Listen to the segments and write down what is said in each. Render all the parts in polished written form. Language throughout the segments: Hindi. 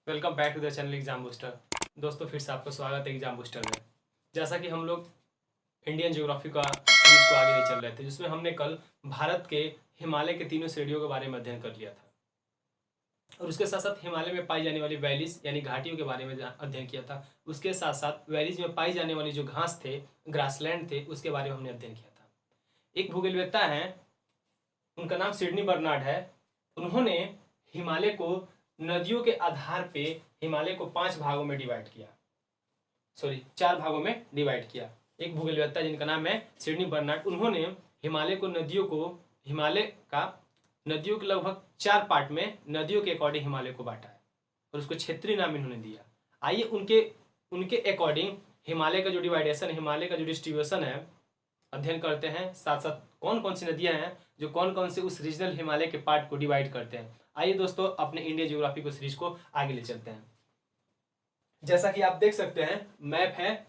Welcome back to the channel exam booster. दोस्तों फिर से आपका स्वागत है एग्जाम बूस्टर में। जैसा कि हम लोग इंडियन ज्योग्राफी का सीरीज को आगे ले चल रहे थे, जिसमें हमने कल भारत के हिमालय के तीनों श्रेणियों के बारे में अध्ययन कर लिया था और उसके साथ साथ हिमालय में पाई जाने वाली वैलीज यानी घाटियों के बारे में अध्ययन किया था। उसके साथ साथ वैलीज में पाई जाने वाली जो घास थे, ग्रासलैंड थे, उसके बारे में हमने अध्ययन किया था। एक भूगोलवेत्ता हैं, उनका नाम सिडनी बर्नार्ड है। उन्होंने हिमालय को नदियों के आधार पे हिमालय को 5 भागों में डिवाइड किया, 4 भागों में डिवाइड किया। एक भूगोलवेत्ता जिनका नाम है सिडनी बर्नार्ड, उन्होंने हिमालय को नदियों के लगभग 4 पार्ट में नदियों के अकॉर्डिंग हिमालय को बांटा है और उसको क्षेत्रीय नाम इन्होंने दिया। आइए उनके उनके अकॉर्डिंग हिमालय का जो डिवाइडेशन, हिमालय का जो डिस्ट्रीब्यूशन है, अध्ययन करते हैं। साथ साथ कौन कौन सी नदियां हैं जो कौन कौन से उस रीजनल हिमालय के पार्ट को डिवाइड करते हैं। आइए दोस्तों अपने इंडिया ज्योग्राफी को सीरीज को आगे ले चलते हैं। जैसा कि आप देख सकते हैं, मैप है।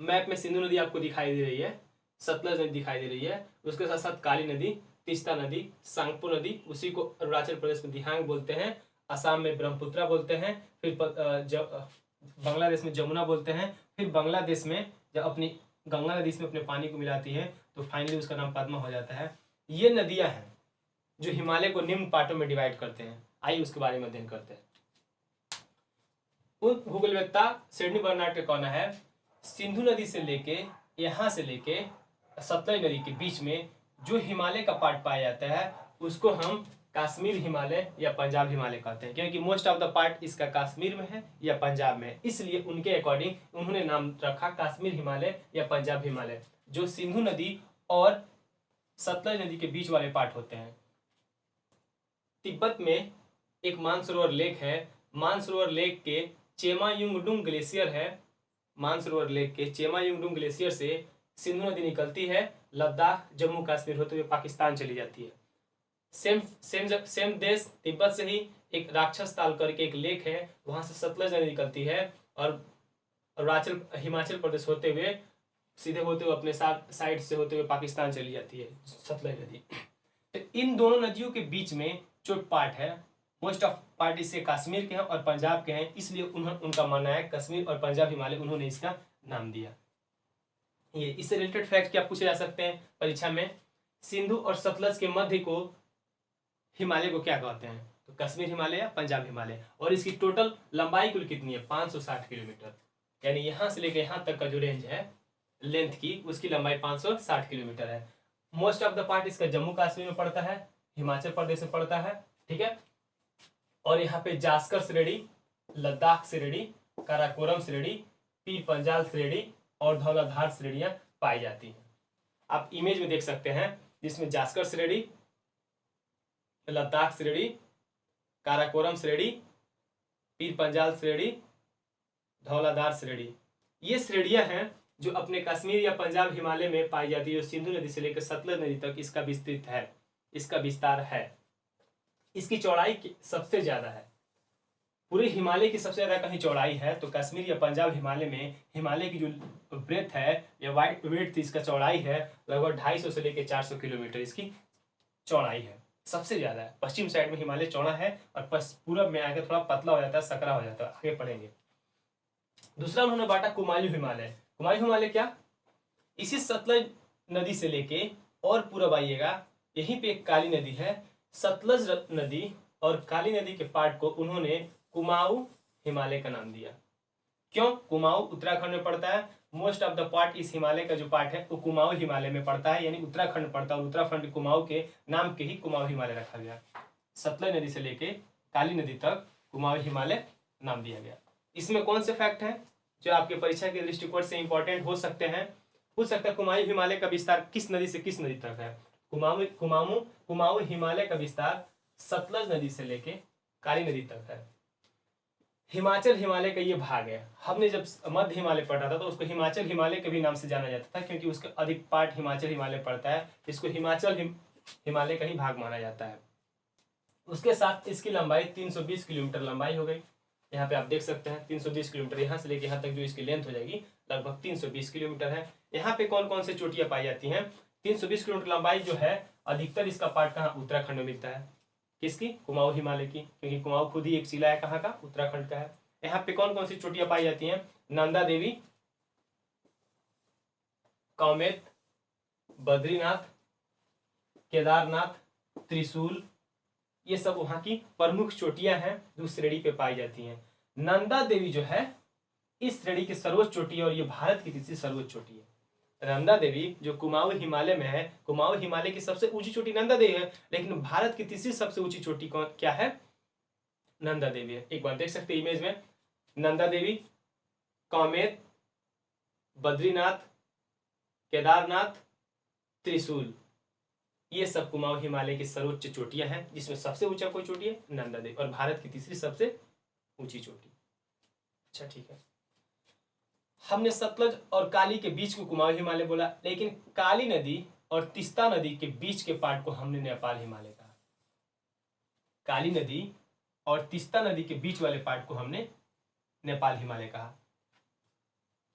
मैप में सिंधु नदी आपको दिखाई दे रही है, सतलज नदी दिखाई दे रही है, उसके साथ साथ काली नदी, तीस्ता नदी, सांगपो नदी, उसी को अरुणाचल प्रदेश में दिहांग बोलते हैं, असम में ब्रह्मपुत्रा बोलते हैं, फिर बांग्लादेश में जमुना बोलते हैं, फिर बांग्लादेश में जब अपनी गंगा नदी इसमें अपने पानी को मिलाती है तो फाइनली उसका नाम पद्मा हो जाता है। ये नदियां हैं जो हिमालय को निम्न पार्टों में डिवाइड करते हैं। आइए उसके बारे में अध्ययन करते हैं। उन भूगोलवेत्ता सिडनी बर्नार्ड का कहना है, सिंधु नदी से लेके यहाँ से लेके सतलज नदी के बीच में जो हिमालय का पार्ट पाया जाता है उसको हम कश्मीर हिमालय या पंजाब हिमालय कहते हैं, क्योंकि मोस्ट ऑफ द पार्ट इसका कश्मीर में है या पंजाब में है। इसलिए उनके अकॉर्डिंग उन्होंने नाम रखा कश्मीर हिमालय या पंजाब हिमालय, जो सिंधु नदी और सतलज नदी के बीच वाले पार्ट होते हैं। तिब्बत में एक मानसरोवर लेक है। मानसरोवर लेक के चेमायुंगडुंग ग्लेशियर है। मानसरोवर लेक के चेमायुंगडुंग ग्लेशियर से सिंधु नदी निकलती है, लद्दाख जम्मू कश्मीर होते हुए पाकिस्तान चली जाती है। सेम देश तिब्बत से ही एक राक्षस ताल करके एक लेक है, वहां से सतलज नदी निकलती है और अरुणाचल हिमाचल प्रदेश होते हुए सीधे होते हुए अपने साइड से होते हुए पाकिस्तान चली जाती है सतलज नदी। तो इन दोनों नदियों के बीच में जो पार्ट है, मोस्ट ऑफ पार्ट इससे कश्मीर के हैं और पंजाब के हैं, इसलिए उनका मानना है कश्मीर और पंजाब हिमालय, उन्होंने इसका नाम दिया। ये इससे रिलेटेड फैक्ट क्या पूछे जा सकते हैं परीक्षा में, सिंधु और सतलज के मध्य को हिमालय को क्या कहते हैं, तो कश्मीर हिमालय या पंजाब हिमालय। और इसकी टोटल लंबाई कुल कितनी है, 560 किलोमीटर, यानी यहां से लेकर यहां तक का जो रेंज है लेंथ की, उसकी लंबाई 560 किलोमीटर है। मोस्ट ऑफ द पार्ट इसका जम्मू कश्मीर में पड़ता है, हिमाचल प्रदेश में पड़ता है, ठीक है। और यहाँ पे जास्कर श्रेणी, लद्दाख श्रेणी, काराकोरम श्रेणी, पीर पंजाल श्रेणी और धौलाधार श्रेणियां पाई जाती हैं। आप इमेज में देख सकते हैं, जिसमें जास्कर श्रेणी, लद्दाख श्रेणी, काराकोरम श्रेणी, पीर पंजाल श्रेणी, धौलाधार श्रेणी, ये श्रेणियां हैं जो अपने कश्मीर या पंजाब हिमालय में पाई जाती है, जो सिंधु नदी से लेकर सतलज नदी तक इसका विस्तृत है, इसका विस्तार है। इसकी चौड़ाई सबसे ज्यादा है, पूरे हिमालय की सबसे ज्यादा कहीं चौड़ाई है तो कश्मीर या पंजाब हिमालय में हिमालय की जो ब्रेथ है या वाइड वेट इसका चौड़ाई है लगभग 250 से लेकर 400 किलोमीटर इसकी चौड़ाई है, सबसे ज्यादा है। पश्चिम साइड में हिमालय चौड़ा है और पूरब में आकर थोड़ा पतला हो जाता है, सकरा हो जाता है, आगे पढ़ेंगे। दूसरा उन्होंने बांटा कुमायूं हिमालय। कुमायूं हिमालय क्या, इसी सतलज नदी से लेके और पूरब आइएगा, यहीं पे एक काली नदी है, सतलज नदी और काली नदी के पार्ट को उन्होंने कुमाऊं हिमालय का नाम दिया। क्यों, कुमाऊं उत्तराखंड में पड़ता है, मोस्ट ऑफ द पार्ट इस हिमालय का जो पार्ट है वो कुमाऊं हिमालय में पड़ता है, यानी उत्तराखंड पड़ता है, उत्तराखंड कुमाऊं के नाम के ही कुमाऊं हिमालय रखा गया। सतलज नदी से लेके काली नदी तक कुमाऊं हिमालय नाम दिया गया। इसमें कौन से फैक्ट हैं जो आपके परीक्षा के दृष्टिकोण से इंपॉर्टेंट हो सकते हैं, पूछ सकता है कुमाऊं हिमालय का विस्तार किस नदी से किस नदी तक है। कुमाऊं हिमालय का विस्तार सतलज नदी से लेके काली नदी तक है। हिमाचल हिमालय का ये भाग है, हमने जब मध्य हिमालय पढ़ा था तो उसको हिमाचल हिमालय के भी नाम से जाना जाता था, क्योंकि उसका अधिक पार्ट हिमाचल हिमालय पड़ता है, इसको हिमाचल हिमालय का ही भाग माना जाता है। उसके साथ इसकी लंबाई 320 किलोमीटर लंबाई हो गई। यहाँ पे आप देख सकते हैं 320 किलोमीटर, यहाँ से लेके यहाँ तक जो इसकी लेंथ हो जाएगी लगभग 320 किलोमीटर है। यहाँ पे कौन कौन से चोटियां पाई जाती हैं, 320 किलोमीटर लंबाई जो है अधिकतर इसका पार्ट कहाँ, उत्तराखंड में मिलता है, किसकी? कुमाऊं हिमालय की, क्योंकि कुमाऊं खुद ही एक जिला है, कहाँ का? उत्तराखंड का है। यहाँ पे कौन कौन सी चोटियां पाई जाती हैं? नंदा देवी, कामेत, बद्रीनाथ, केदारनाथ, त्रिशूल, ये सब वहां की प्रमुख चोटियां हैं जो श्रेणी पे पाई जाती हैं। नंदा देवी जो है इस श्रेणी की सर्वोच्च चोटी है और ये भारत की तीसरी सर्वोच्च चोटी है। नंदा देवी जो कुमाऊं हिमालय में है, कुमाऊं हिमालय की सबसे ऊंची चोटी नंदा देवी है, लेकिन भारत की तीसरी सबसे ऊंची चोटी कौन क्या है? नंदा देवी है। एक बार देख सकते हैं इमेज में, नंदा देवी, कामेत, बद्रीनाथ, केदारनाथ, त्रिशूल, ये सब कुमाऊं हिमालय की सर्वोच्च चोटियां हैं, जिसमें सबसे ऊंचा कोई चोटी है? नंदा देवी, और भारत की तीसरी सबसे ऊंची चोटी। अच्छा ठीक है, हमने सतलज और काली के बीच को कुमाऊं हिमालय बोला, लेकिन काली नदी और तीस्ता नदी के बीच के पार्ट को हमने नेपाल हिमालय कहा। काली नदी और तीस्ता नदी के बीच वाले पार्ट को हमने नेपाल हिमालय कहा।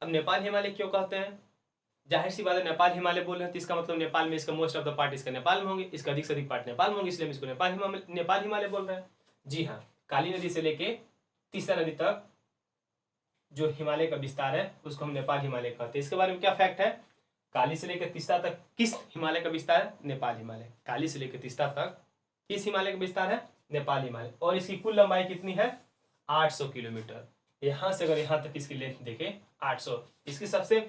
अब नेपाल हिमालय क्यों कहते हैं? जाहिर सी बात है, नेपाल हिमालय बोल रहे हैं तो इसका मतलब नेपाल में इसका मोस्ट ऑफ द पार्ट इसका नेपाल में होंगे, इसका अधिक से अधिक पार्ट नेपाल में होंगे, इसलिए हम इसको नेपाल हिमालय बोल रहे हैं। जी हाँ, काली नदी से लेके तीस्ता नदी तक जो हिमालय का विस्तार है उसको हम नेपाल हिमालय कहते हैं। इसके बारे में क्या फैक्ट है? काली से लेकर तीस्ता तक किस हिमालय का विस्तार है? नेपाल हिमालय। काली से लेकर तीस्ता तक किस हिमालय का विस्तार है? नेपाल हिमालय। और इसकी कुल लंबाई कितनी है? 800 किलोमीटर। यहां से अगर यहां तक इसकी लेंथ देखें 800, इसकी सबसे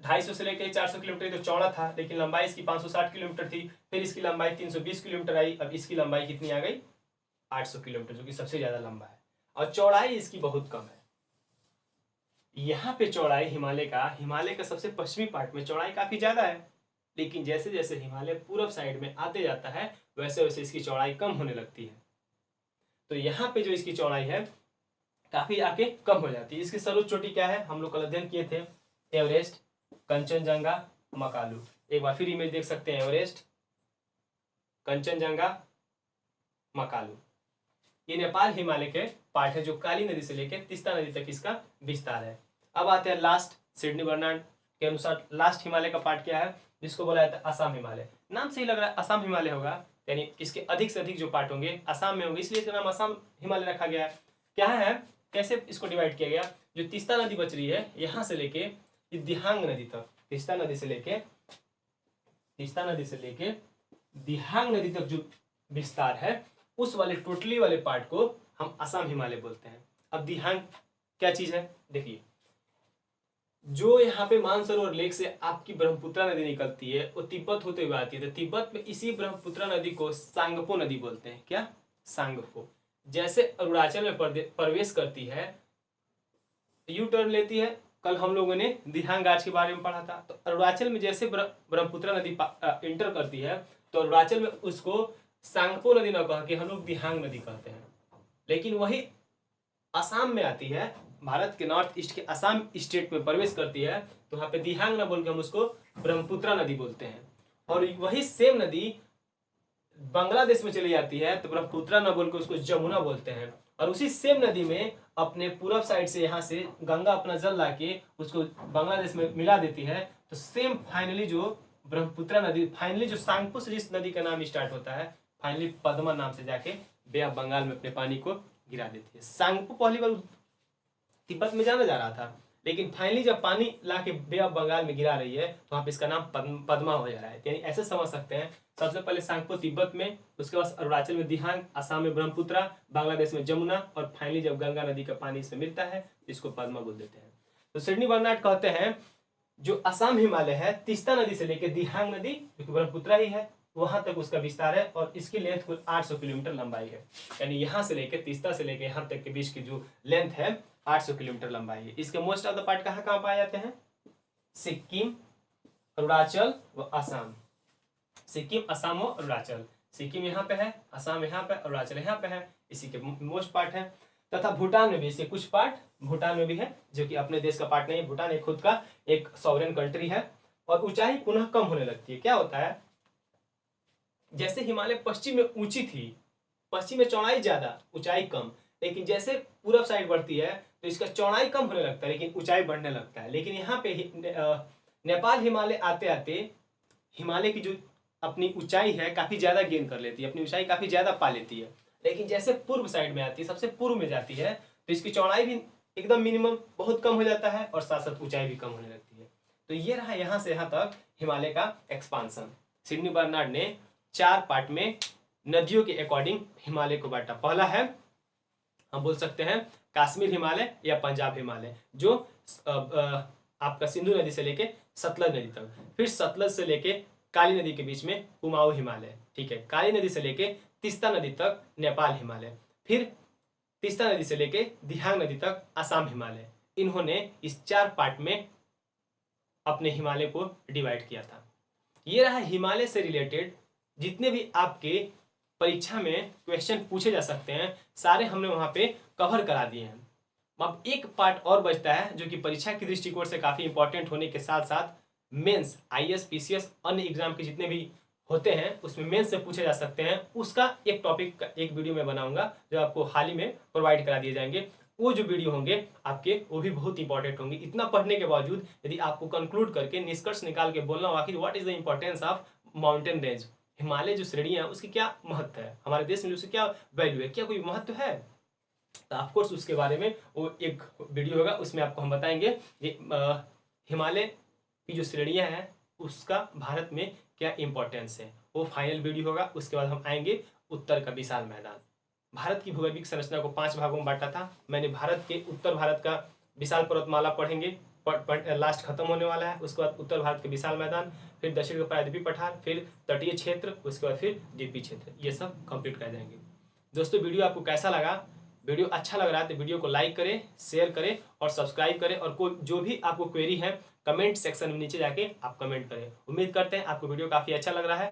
250 से लेकर 400 किलोमीटर तो चौड़ा था, लेकिन लंबाई इसकी 560 किलोमीटर थी, फिर इसकी लंबाई 320 किलोमीटर आई, अब इसकी लंबाई कितनी आ गई? 800 किलोमीटर, जो कि सबसे ज्यादा लंबा है, और चौड़ाई इसकी बहुत कम है। यहाँ पे चौड़ाई हिमालय का सबसे पश्चिमी पार्ट में चौड़ाई काफी ज्यादा है, लेकिन जैसे जैसे हिमालय पूरब साइड में आते जाता है वैसे वैसे इसकी चौड़ाई कम होने लगती है। तो यहाँ पे जो इसकी चौड़ाई है काफी आके कम हो जाती है। इसकी सर्वोच्च चोटी क्या है? हम लोग कल अध्ययन किए थे, एवरेस्ट, कंचनजंगा, मकालू। एक बार फिर इमेज देख सकते हैं, एवरेस्ट, कंचनजंगा, मकालू, ये नेपाल हिमालय के पार्ट है जो काली नदी से लेकर तीस्ता नदी तक इसका विस्तार है। अब आते हैं लास्ट, सिडनी बर्नार्ड के अनुसार लास्ट हिमालय का पार्ट क्या है? जिसको बोला जाता है असम हिमालय। नाम से ही लग रहा है असम हिमालय होगा, यानी इसके अधिक से अधिक जो पार्ट होंगे असम में होंगे, इसलिए इसका नाम असम हिमालय रखा गया है। क्या है, कैसे इसको डिवाइड किया गया? जो तीस्ता नदी बच रही है यहाँ से लेके दिहांग नदी तक, तीस्ता नदी से लेके दिहांग नदी तक जो विस्तार है, उस वाले टोटली वाले पार्ट को हम असम हिमालय बोलते हैं। अब दिहांग क्या चीज है? देखिए, जो यहाँ पे मानसरोवर लेक से आपकी ब्रह्मपुत्रा नदी निकलती है वो तिब्बत होते हुए आती है, तो तिब्बत में इसी ब्रह्मपुत्रा नदी को सांगपो नदी बोलते हैं। क्या? सांगपो। जैसे अरुणाचल में प्रवेश करती है, यू टर्न लेती है, कल हम लोगों ने दिहांग गाछ के बारे में पढ़ा था, तो अरुणाचल में जैसे ब्रह्मपुत्रा नदी इंटर करती है तो अरुणाचल में उसको सांगपो नदी न कह के हम लोग दिहांग नदी कहते हैं। लेकिन वही असम में आती है, भारत के नॉर्थ ईस्ट के असम स्टेट में प्रवेश करती है, तो वहां पे दिहांग न बोल के हम उसको ब्रह्मपुत्रा नदी बोलते हैं। और वही सेम नदी बांग्लादेश में चली जाती है तो ब्रह्मपुत्रा न बोल के उसको जमुना बोलते हैं। और उसी सेम नदी में अपने पूरब साइड से यहाँ से गंगा अपना जल लाके उसको बांग्लादेश में मिला देती है, तो सेम फाइनली जो ब्रह्मपुत्रा नदी, फाइनली जो सांगपो से जिस नदी का नाम स्टार्ट होता है, फाइनली पद्मा नाम से जाके बे ऑफ बंगाल में अपने पानी को गिरा देती है। सांगपो पहली बार तिब्बत में जाना जा रहा था, लेकिन फाइनली जब पानी लाके बे ऑफ बंगाल में गिरा रही है तो वहां पे इसका नाम पद्मा हो जा रहा है। यानी ऐसे समझ सकते हैं, सबसे पहले सांगपो तिब्बत में, उसके बाद अरुणाचल में दिहांग, असम में ब्रह्मपुत्रा, बांग्लादेश में जमुना, और फाइनली जब गंगा नदी का पानी इसमें मिलता है इसको पद्मा बोल देते हैं। तो सिडनी बर्नार्ड कहते हैं जो असम हिमालय है, तीस्ता नदी से लेकर दिहांग नदी जो कि ब्रह्मपुत्रा ही है वहां तक उसका विस्तार है, और इसकी लेंथ कुल 800 किलोमीटर लंबाई है। यानी यहाँ से लेकर तीस्ता से लेकर यहाँ तक के बीच की जो लेंथ है 800 किलोमीटर लंबाई है। इसके मोस्ट ऑफ द पार्ट कहाँ कहाँ पाए जाते हैं? सिक्किम, अरुणाचल व असम। सिक्किम, असम और अरुणाचल। सिक्किम यहाँ पे है, असम यहाँ पे, अरुणाचल यहाँ पे है, इसी के मोस्ट पार्ट है। तथा भूटान में भी इसके कुछ पार्ट भूटान में भी है, जो कि अपने देश का पार्ट नहीं है। भूटान एक खुद का एक सॉवरेन कंट्री है। और ऊंचाई पुनः कम होने लगती है। क्या होता है, जैसे हिमालय पश्चिम में ऊंची थी, पश्चिम में चौड़ाई ज्यादा ऊंचाई कम, लेकिन जैसे पूरब साइड बढ़ती है तो इसका चौड़ाई कम होने लगता है लेकिन ऊंचाई बढ़ने लगता है। लेकिन यहाँ पे नेपाल हिमालय आते आते हिमालय की जो अपनी ऊंचाई है काफ़ी ज़्यादा गेन कर लेती है, अपनी ऊंचाई काफ़ी ज़्यादा पा लेती है। लेकिन जैसे पूर्व साइड में आती है, सबसे पूर्व में जाती है, तो इसकी चौड़ाई भी एकदम मिनिमम बहुत कम हो जाता है और साथ साथ ऊंचाई भी कम होने लगती है। तो ये रहा यहाँ से यहाँ तक हिमालय का एक्सपांसन। सिडनी बर्नार्ड ने 4 पार्ट में नदियों के अकॉर्डिंग हिमालय को बांटा। पहला है, हम बोल सकते हैं कश्मीर हिमालय या पंजाब हिमालय, जो आपका सिंधु नदी से लेके सतलज नदी तक। फिर सतलज से लेके काली नदी के बीच में कुमाऊं हिमालय, ठीक है। काली नदी से लेके तीस्ता नदी तक नेपाल हिमालय। फिर तीस्ता नदी से लेके दिहांग नदी तक असम हिमालय। इन्होंने इस 4 पार्ट में अपने हिमालय को डिवाइड किया था। ये रहा हिमालय से रिलेटेड जितने भी आपके परीक्षा में क्वेश्चन पूछे जा सकते हैं, सारे हमने वहां पे कवर करा दिए हैं। अब एक पार्ट और बचता है जो कि परीक्षा की दृष्टिकोण से काफी इंपॉर्टेंट होने के साथ साथ मेंस, आईएएस, पीसीएस, अन्य एग्जाम के जितने भी होते हैं उसमें मेंस से पूछे जा सकते हैं। उसका एक टॉपिक एक वीडियो में बनाऊंगा जो आपको हाल ही में प्रोवाइड करा दिए जाएंगे। वो जो वीडियो होंगे आपके वो भी बहुत इंपॉर्टेंट होंगे। इतना पढ़ने के बावजूद यदि आपको कंक्लूड करके निष्कर्ष निकाल के बोलना होगा कि what is the importance of mountain range, Himalaya जो श्रेणियां हैं उसकी क्या महत्व है, हमारे देश में उसकी क्या वैल्यू है, क्या कोई महत्व है, तो ऑफकोर्स उसके बारे में वो एक वीडियो होगा, उसमें आपको हम बताएंगे हिमालय की जो श्रेणियां हैं उसका भारत में क्या इंपॉर्टेंस है। वो फाइनल वीडियो होगा। उसके बाद हम आएंगे उत्तर का विशाल मैदान। भारत की भौगोलिक संरचना को 5 भागों में बांटा था मैंने। भारत के उत्तर भारत का विशाल पर्वतमाला पढ़ेंगे, लास्ट खत्म होने वाला है। उसके बाद उत्तर भारत के विशाल मैदान, फिर दक्षिण का प्रायद्वीपीय पठार, फिर तटीय क्षेत्र, उसके बाद फिर द्वीपीय क्षेत्र, ये सब कंप्लीट कर जाएंगे। दोस्तों वीडियो आपको कैसा लगा? वीडियो अच्छा लग रहा है तो वीडियो को लाइक करें, शेयर करें और सब्सक्राइब करें। और कोई जो भी आपको क्वेरी है कमेंट सेक्शन में नीचे जाके आप कमेंट करें। उम्मीद करते हैं आपको वीडियो काफ़ी अच्छा लग रहा है।